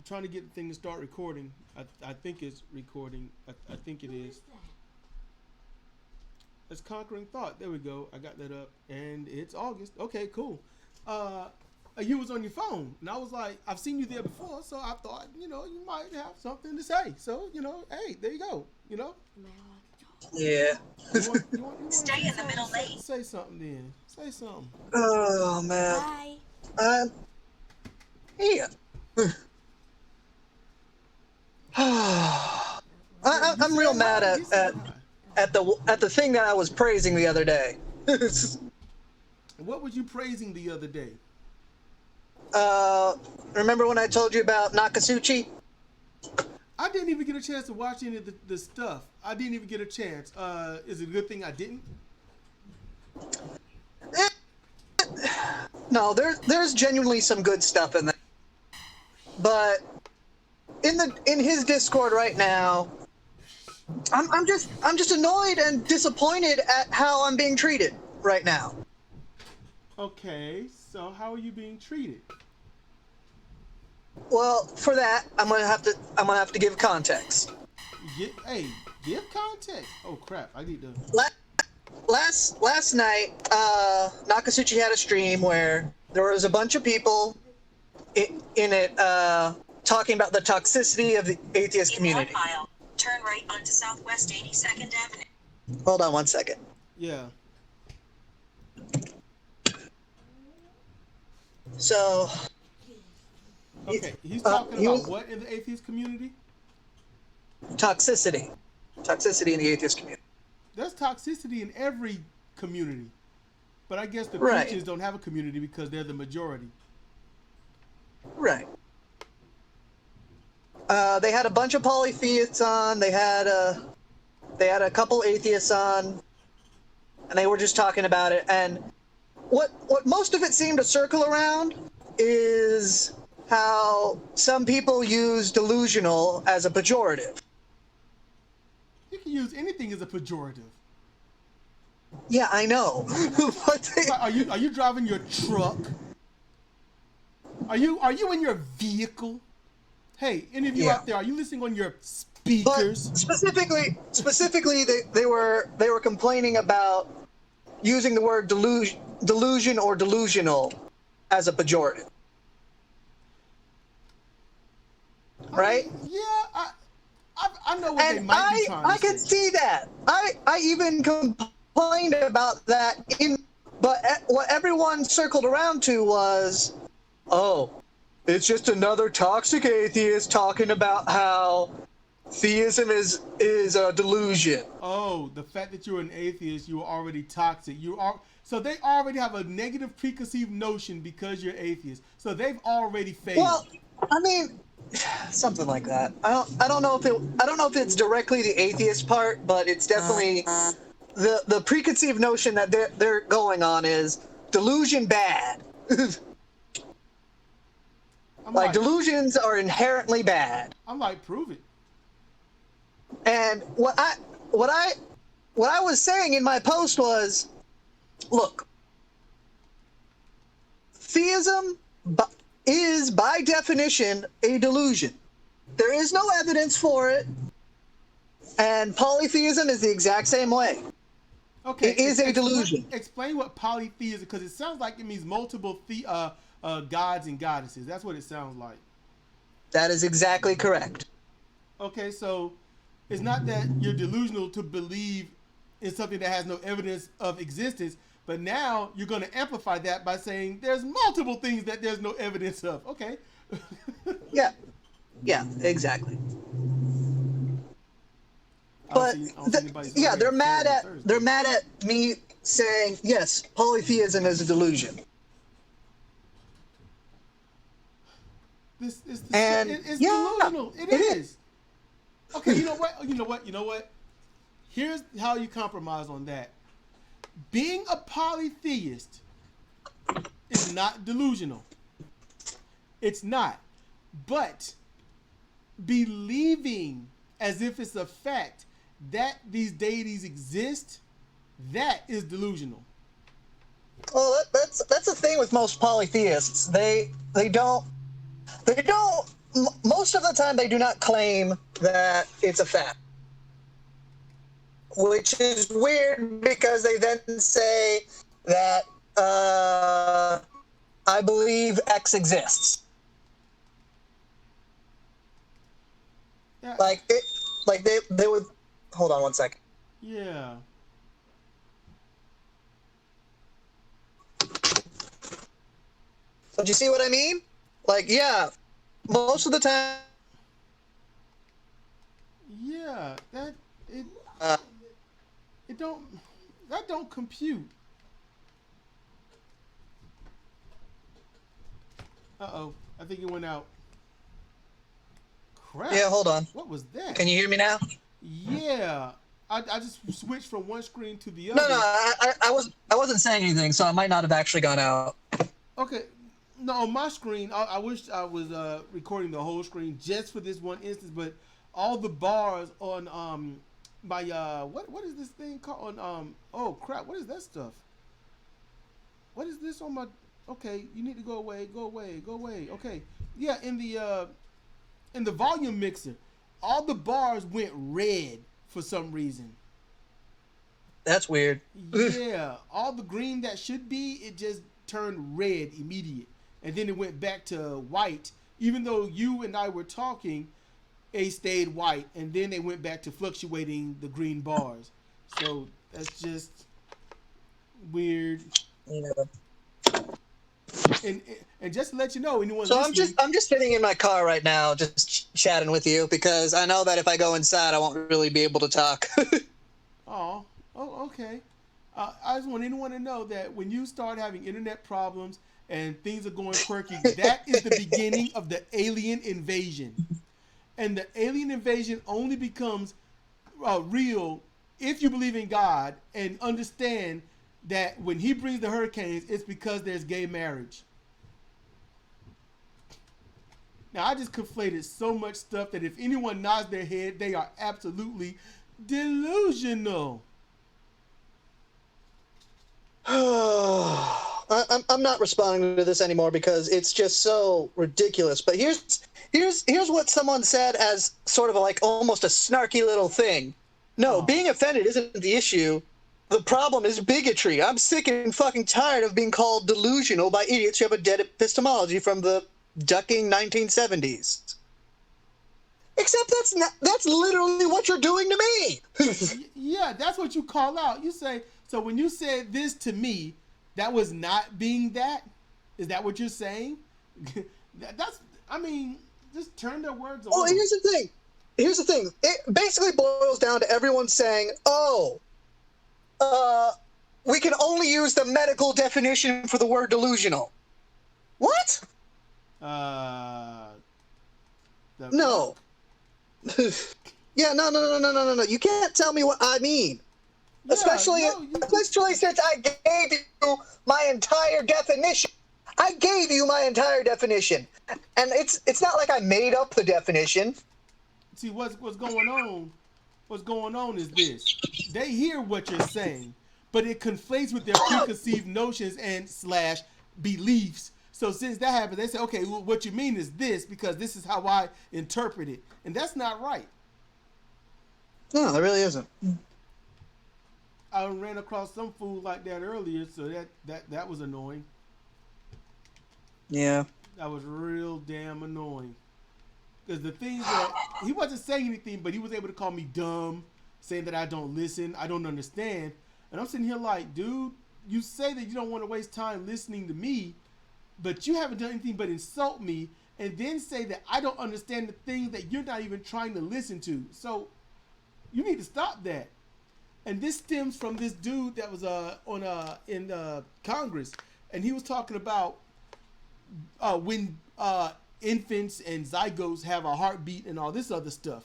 trying to get the thing to start recording. I think it's recording. I think it is. It's Conquering Thought. There we go. I got that up, and it's August. Okay, cool. You was on your phone, and I was like, I've seen you there before, so I thought, you might have something to say. So, hey, there you go. Yeah. You want Stay in the middle lane. Say something then. Say something. Oh man. Bye. Yeah. I'm real mad at the thing that I was praising the other day. What was you praising the other day? Remember when I told you about NokaSuchi? I didn't even get a chance to watch any of the stuff. I didn't even get a chance. Is it a good thing I didn't? No, there's genuinely some good stuff in there. But in his Discord right now, I'm just annoyed and disappointed at how I'm being treated right now. Okay, so how are you being treated? Well, for that, I'm gonna have to give context. Give context. Oh crap! I need to. Last night, NokaSuchi had a stream where there was a bunch of people in it talking about the toxicity of the atheist community. In 1 mile, turn right onto Southwest 82nd Avenue. Hold on 1 second. Yeah. So. Okay, he's talking about what in the atheist community? Toxicity. Toxicity in the atheist community. There's toxicity in every community. But I guess the Right. preachers don't have a community because they're the majority. Right. They had a bunch of polytheists on. They had a couple atheists on, and they were just talking about it. And what most of it seemed to circle around is how some people use delusional as a pejorative. You can use anything as a pejorative. Yeah, I know. Are you driving your truck? Are you in your vehicle? Hey, any of you out there, are you listening on your speakers? But specifically, they were complaining about using the word delusion or delusional as a pejorative. Right? I know what they might be trying to say. I can see that. I even complained about that but what everyone circled around to was, oh, it's just another toxic atheist talking about how theism is a delusion. Oh, the fact that you're an atheist, you are already toxic. So they already have a negative preconceived notion because you're atheist. So they've already failed. Well, I mean, something like that. I don't know if it's directly the atheist part, but it's definitely the preconceived notion that they're going on is delusion bad. Like delusions are inherently bad. I'm like, prove it. And what I was saying in my post was, look, theism is by definition a delusion. There is no evidence for it, and polytheism is the exact same way. Okay, it is a delusion. Explain what polytheism, because it sounds like it means multiple gods and goddesses. That's what it sounds like. That is exactly correct. Okay, so it's not that you're delusional to believe in something that has no evidence of existence, but now you're going to amplify that by saying there's multiple things that there's no evidence of. Okay. Yeah, exactly. But they're mad at me saying yes, polytheism is a delusion. It's delusional. It is. Okay, you know what? Here's how you compromise on that. Being a polytheist is not delusional. It's not. But believing as if it's a fact that these deities exist, that is delusional. Well, that's the thing with most polytheists. They don't most of the time they do not claim that it's a fact, which is weird because they then say that I believe X exists. Yeah. Like they would. Hold on one second. Yeah. So do you see what I mean? Like, yeah, most of the time. Yeah, that don't compute. Uh-oh, I think it went out. Crap. Yeah, hold on. What was that? Can you hear me now? Yeah, I just switched from one screen to the other. No, I wasn't saying anything, so I might not have actually gone out. Okay, no, on my screen, I wish I was recording the whole screen just for this one instance, but all the bars on my what is this thing called on oh crap, what is that stuff? What is this on my? Okay, you need to go away. Okay, yeah, in the volume mixer, all the bars went red for some reason. That's weird. Yeah, all the green that should be, it just turned red immediate, and then it went back to white. Even though you and I were talking, it stayed white, and then they went back to fluctuating the green bars. So that's just weird. Yeah. And just to let you know, anyone So listening, I'm just sitting in my car right now, just chatting with you because I know that if I go inside, I won't really be able to talk. oh, okay. I just want anyone to know that when you start having internet problems and things are going quirky, that is the beginning of the alien invasion. And the alien invasion only becomes real if you believe in God and understand that when he brings the hurricanes, it's because there's gay marriage. Now, I just conflated so much stuff that if anyone nods their head, they are absolutely delusional. I'm not responding to this anymore because it's just so ridiculous. But here's what someone said as sort of like almost a snarky little thing. No, being offended isn't the issue. The problem is bigotry. I'm sick and fucking tired of being called delusional by idiots who have a dead epistemology from the ducking 1970s. Except that's literally what you're doing to me. Yeah, that's what you call out. You say, so when you said this to me, that was not being that? Is that what you're saying? Just turn their words over. Well, here's the thing. It basically boils down to everyone saying, we can only use the medical definition for the word delusional. What? No. Yeah, no. You can't tell me what I mean. Yeah, especially since I gave you my entire definition. And it's not like I made up the definition. See, what's going on? What's going on is this. They hear what you're saying, but it conflates with their preconceived notions and / beliefs. So since that happens, they say, okay, well, what you mean is this because this is how I interpret it. And that's not right. No, it really isn't. I ran across some fool like that earlier, so that was annoying. Yeah. That was real damn annoying. Because the things that he wasn't saying anything, but he was able to call me dumb, saying that I don't listen, I don't understand. And I'm sitting here like, dude, you say that you don't want to waste time listening to me, but you haven't done anything but insult me and then say that I don't understand the things that you're not even trying to listen to. So you need to stop that. And this stems from this dude that was in Congress, and he was talking about when infants and zygotes have a heartbeat and all this other stuff.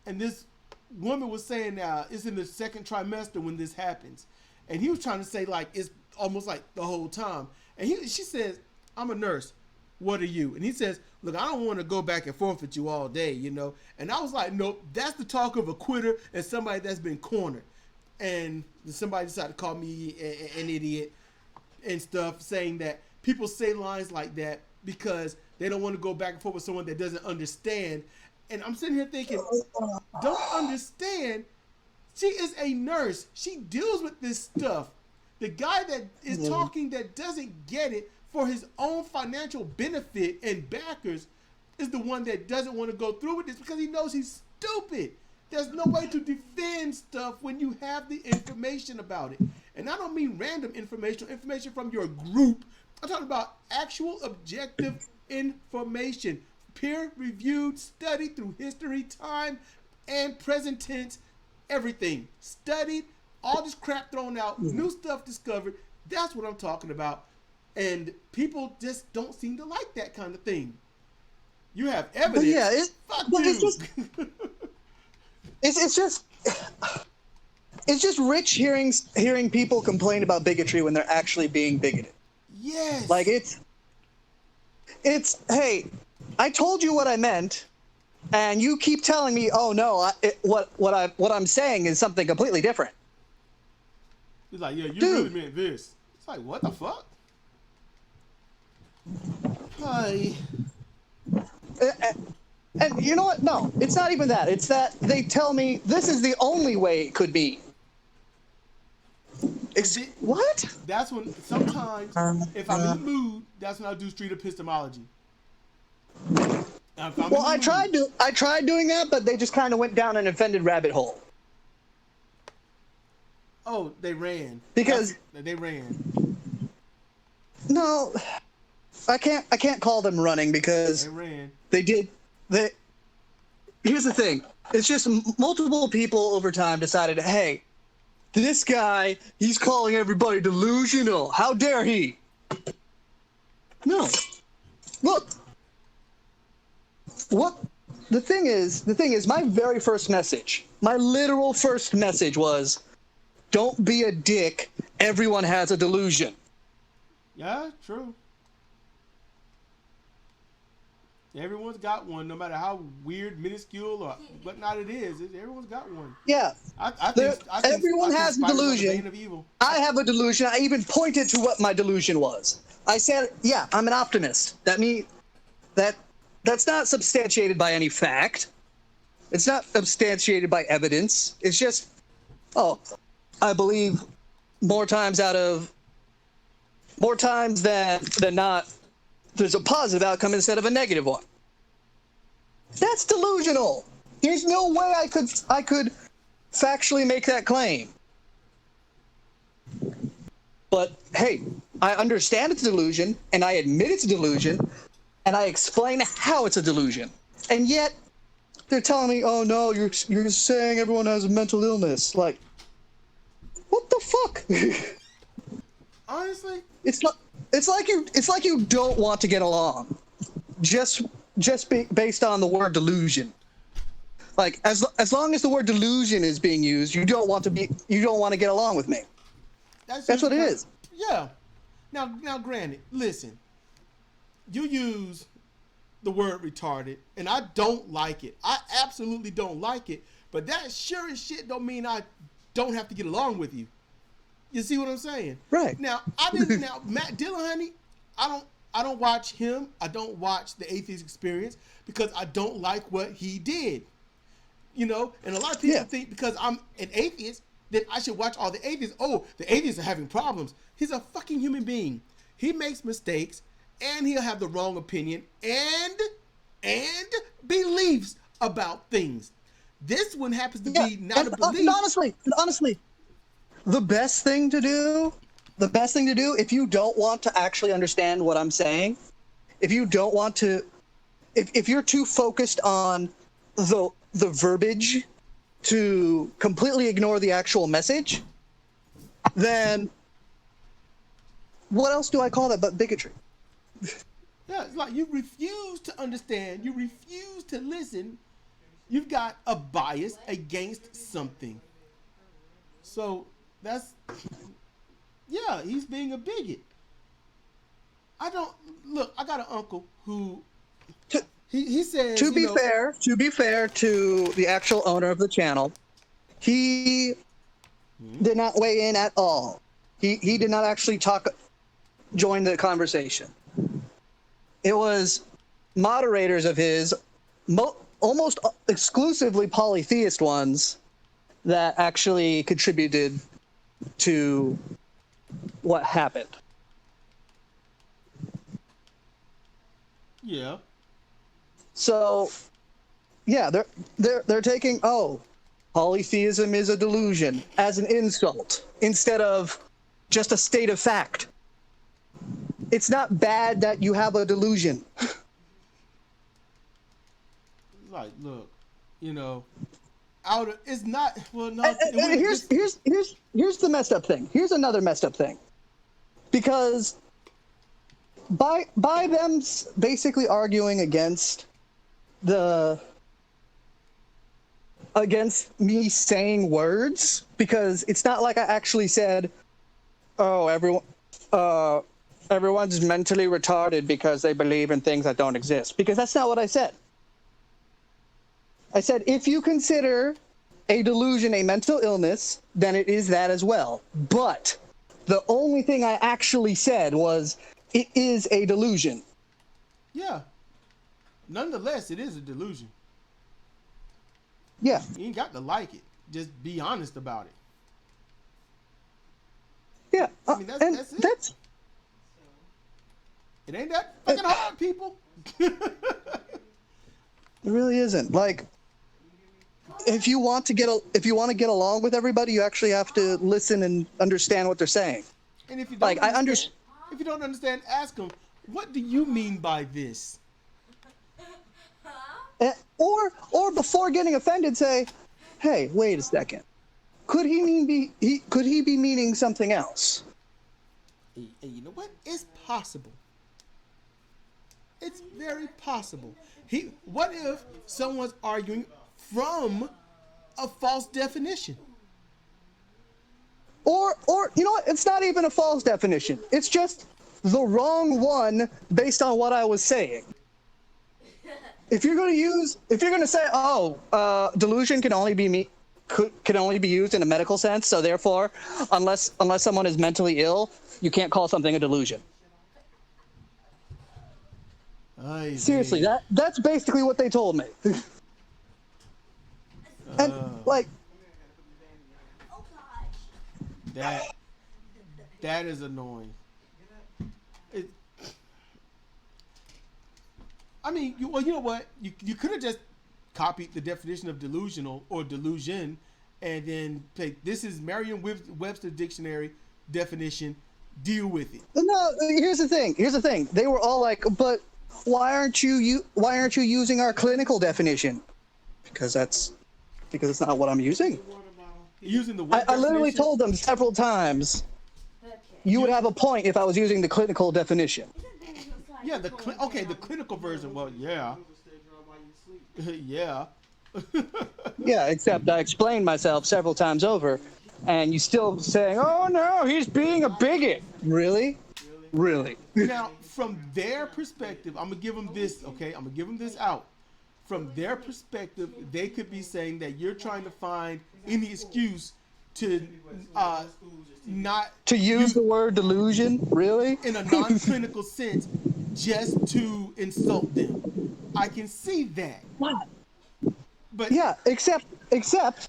And this woman was saying it's in the second trimester when this happens. And he was trying to say like it's almost like the whole time. And she says, I'm a nurse. What are you? And he says, look, I don't want to go back and forth with you all day, you know. And I was like, nope, that's the talk of a quitter and somebody that's been cornered. And somebody decided to call me an idiot and stuff, saying that people say lines like that because They don't want to go back and forth with someone that doesn't understand. And I'm sitting here thinking, don't understand. She is a nurse. She deals with this stuff. The guy that is talking that doesn't get it for his own financial benefit and backers is the one that doesn't want to go through with this because he knows he's stupid. There's no way to defend stuff when you have the information about it. And I don't mean random information from your group. I'm talking about actual objective information, peer-reviewed, studied through history, time, and present tense, everything. Studied, all this crap thrown out, new stuff discovered. That's what I'm talking about. And people just don't seem to like that kind of thing. You have evidence. Yeah, it's just rich hearing people complain about bigotry when they're actually being bigoted. Yes. Like it's hey, I told you what I meant, and you keep telling me, oh no, what I'm saying is something completely different. He's like, yeah, you really meant this. It's like, what the fuck? Hi. And you know what? No, it's not even that. It's that they tell me this is the only way it could be. What? That's when sometimes, if I'm in the mood, that's when I do street epistemology. Well, I tried doing that, but they just kind of went down an offended rabbit hole. Oh, they ran. Because they ran. No, I can't call them running because they ran. Here's the thing. It's just multiple people over time decided, hey, this guy, he's calling everybody delusional. How dare he? No. Look. What the thing is, my very first message, my literal first message was, don't be a dick. Everyone has a delusion. Yeah, true. Everyone's got one, no matter how weird, minuscule, or whatnot it is. Everyone's got one. Yeah. I think everyone has a delusion. I have a delusion. I even pointed to what my delusion was. I said, yeah, I'm an optimist. That's not substantiated by any fact. It's not substantiated by evidence. It's just, I believe more times than not, there's a positive outcome instead of a negative one. That's delusional. There's no way I could factually make that claim. But hey, I understand it's a delusion, and I admit it's a delusion, and I explain how it's a delusion. And yet, they're telling me, oh no, you're saying everyone has a mental illness. Like, what the fuck? Honestly, it's like you don't want to get along, just based on the word delusion. Like as long as the word delusion is being used, you don't want to get along with me. That's what it is. Yeah. Now, granted, listen. You use the word retarded, and I don't like it. I absolutely don't like it. But that sure as shit don't mean I don't have to get along with you. You see what I'm saying? Right. Now, Matt Dillahunty, I don't watch him. I don't watch the Atheist Experience because I don't like what he did. You know, and a lot of people think because I'm an atheist that I should watch all the atheists. Oh, the atheists are having problems. He's a fucking human being. He makes mistakes, and he'll have the wrong opinion and beliefs about things. This one happens to be not a belief. Honestly, the best thing to do, if you don't want to actually understand what I'm saying, if you're too focused on the verbiage to completely ignore the actual message, then what else do I call that but bigotry? Yeah, it's like you refuse to understand, you refuse to listen, you've got a bias against something. So that's, yeah, he's being a bigot. I got an uncle who, he says, to be fair to the actual owner of the channel, he did not weigh in at all. He did not actually join the conversation. It was moderators of his, almost exclusively polytheist ones, that actually contributed to what happened. Yeah. So, yeah, they're taking polytheism is a delusion as an insult instead of just a state of fact. It's not bad that you have a delusion. Like, look, it's not. Well, no. And here's the messed up thing. Here's another messed up thing. Because by them basically arguing against me saying words, because it's not like I actually said, "Oh, everyone's mentally retarded because they believe in things that don't exist," because that's not what I said. I said, if you consider a delusion a mental illness, then it is that as well. But the only thing I actually said was, it is a delusion. Yeah. Nonetheless, it is a delusion. Yeah. You ain't got to like it. Just be honest about it. Yeah. I mean, that's it. It ain't that fucking hard, people. It really isn't. Like, if you want to get along with everybody, you actually have to listen and understand what they're saying. And if you don't if you don't understand, ask them, "What do you mean by this?" Or before getting offended, say, "Hey, wait a second. Could he be meaning something else?" And you know what? It's possible. It's very possible. What if someone's arguing from a false definition? Or you know what? It's not even a false definition. It's just the wrong one based on what I was saying. If you're going to say, delusion can only be used in a medical sense, so therefore, unless someone is mentally ill, you can't call something a delusion. Seriously, that's basically what they told me. And like, that is annoying. I mean, you know what? You could have just copied the definition of delusional or delusion, and then take, this is Merriam-Webster dictionary definition. Deal with it. No, here's the thing. They were all like, "But why aren't you using our clinical definition?" Because it's not what I'm using. Using the what I literally told them several times, you would have a point if I was using the clinical definition. Yeah, the clinical version. Well, yeah. Yeah. Yeah, except I explained myself several times over, and you still saying, "Oh no, he's being a bigot." Really? Now, from their perspective, I'm gonna give them this. Okay, I'm gonna give them this out. From their perspective, they could be saying that you're trying to find any excuse to not to use the word delusion. Really? In a non-clinical sense, just to insult them. I can see that. What? But yeah, except if that's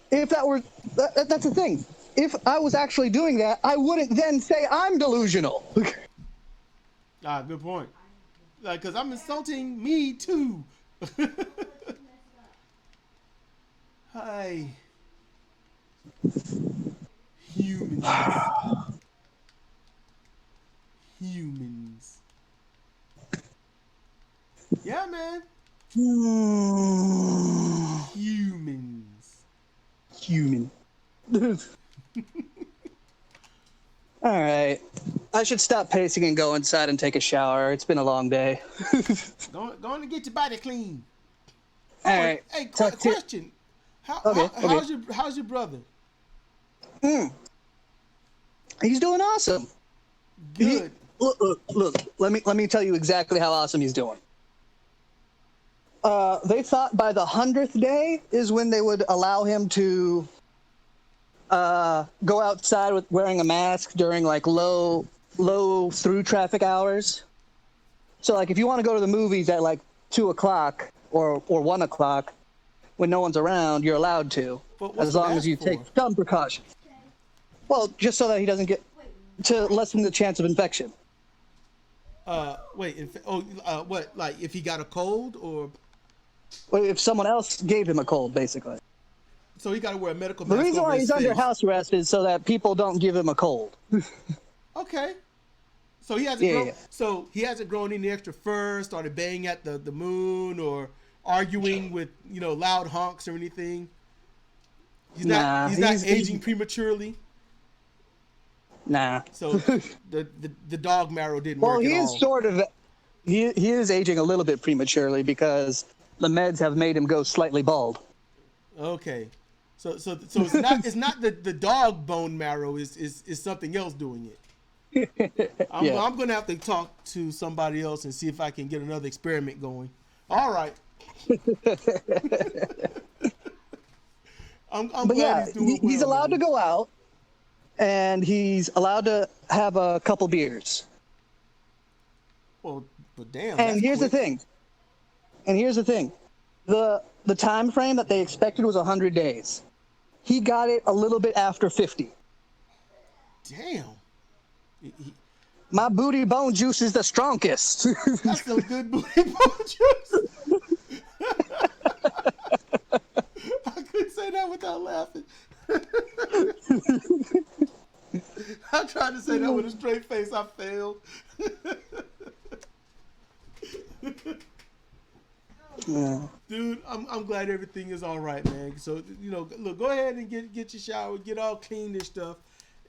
the thing. If I was actually doing that, I wouldn't then say I'm delusional. Good point. Like, because I'm insulting me too. Hi. Humans. Yeah, man. Human. All right. I should stop pacing and go inside and take a shower. It's been a long day. Go on and get your body clean. All right. Hey, question. How's your brother? He's doing awesome. Good. Look. Let me tell you exactly how awesome he's doing. They thought by the 100th day is when they would allow him to go outside with wearing a mask during like low through traffic hours. So, like, if you want to go to the movies at, like, 2 o'clock or 1 o'clock when no one's around, you're allowed to, But what's as the long as mask you for? take some precautions. Well, just so that he doesn't get, to lessen the chance of infection. What? Like if he got a cold or? Or if someone else gave him a cold, basically. So he got to wear a medical The mask reason over why his he's under face. house arrest is so that people don't give him a cold. Okay. So he hasn't Yeah, grown. yeah. So he hasn't grown any extra fur. Started baying at the moon or arguing with loud honks or anything. He's Nah, not he's aging prematurely. Nah. So the dog marrow didn't Well, work he at is all. sort of. He is aging a little bit prematurely because the meds have made him go slightly bald. Okay. So it's not the dog bone marrow is something else doing it. I'm gonna have to talk to somebody else and see if I can get another experiment going. All right. I'm But glad yeah, he's doing well. he's allowed to man. go out, and he's allowed to have a couple beers. Well, but damn. And that's here's quick. the thing. The time frame that they expected was 100 days. He got it a little bit after 50. Damn. My booty bone juice is the strongest. That's some good booty bone juice. I couldn't say that without laughing. I tried to say that with a straight face. I failed. Yeah. Dude, I'm glad everything is all right, man. So look, go ahead and get your shower, get all clean and stuff,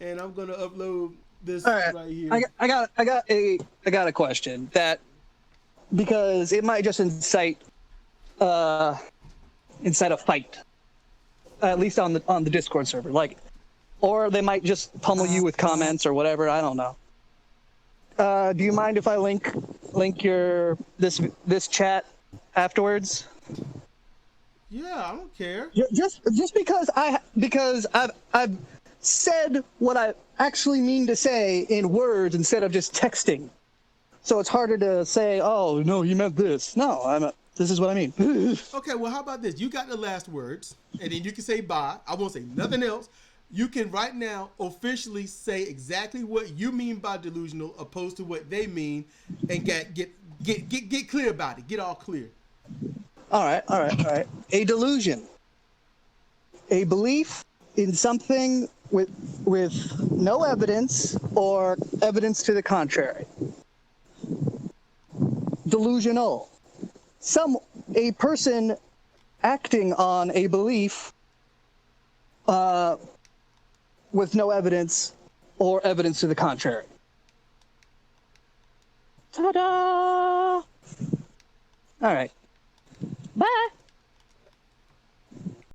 and I'm gonna upload this All right. right here. I got a question that, because it might just incite a fight, at least on the Discord server, like, or they might just pummel you with comments or whatever. I don't know. Do you mind if I link your this chat afterwards? Yeah, I don't care. Just because I've said what I actually mean to say in words instead of just texting, so it's harder to say, oh no, you meant this. No, this is what I mean. Okay, well, how about this? You got the last words, and then you can say bye. I won't say nothing else. You can right now officially say exactly what you mean by delusional, opposed to what they mean, and get clear about it. Get all clear. All right. A delusion, a belief in something with no evidence or evidence to the contrary. Delusional, a person acting on a belief with no evidence or evidence to the contrary. Ta-da! All right. Bye.